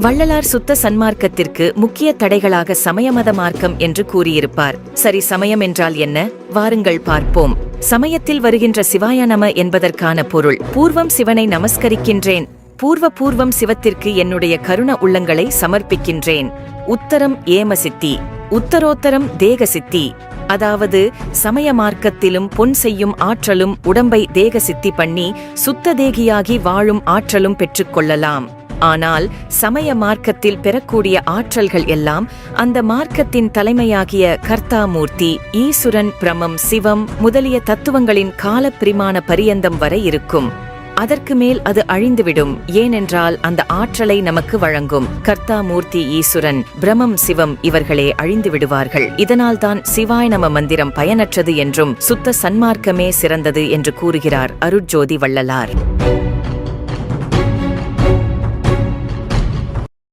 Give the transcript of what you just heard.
வள்ளலார் சுத்த சன்மார்க்கத்திற்கு முக்கிய தடைகளாக சமயமத மார்க்கம் என்று கூறியிருப்பார். சரி, சமயம் என்றால் என்ன? வாருங்கள் பார்ப்போம். சமயத்தில் வருகின்ற சிவாய நம என்பதற்கான பொருள்: பூர்வம் சிவனை நமஸ்கரிக்கின்றேன், பூர்வம் சிவத்திற்கு என்னுடைய கருண உள்ளங்களை சமர்ப்பிக்கின்றேன். உத்தரம் ஏமசித்தி, உத்தரோத்தரம் தேகசித்தி. அதாவது சமய மார்க்கத்திலும் பொன் செய்யும் ஆற்றலும் உடம்பை தேக சித்தி பண்ணி சுத்த தேகியாகி வாழும் ஆற்றலும் பெற்றுக்கொள்ளலாம். ஆனால் சமய மார்க்கத்தில் பெறக்கூடிய ஆற்றல்கள் எல்லாம் அந்த மார்க்கத்தின் தலைமையாகிய கர்த்தாமூர்த்தி, ஈசுரன், பிரமம், சிவம் முதலிய தத்துவங்களின் கால பிரிமாண பரியந்தம் வரை இருக்கும். அதற்கு மேல் அது அழிந்துவிடும். ஏனென்றால் அந்த ஆற்றலை நமக்கு வழங்கும் கர்த்தாமூர்த்தி ஈசுரன், பிரமம், சிவம் இவர்களே அழிந்து விடுவார்கள். இதனால்தான் சிவாய நம மந்திரம் பயனற்றது என்றும் சுத்த சன்மார்க்கமே சிறந்தது என்று கூறுகிறார் அருட்ஜோதி வள்ளலார்.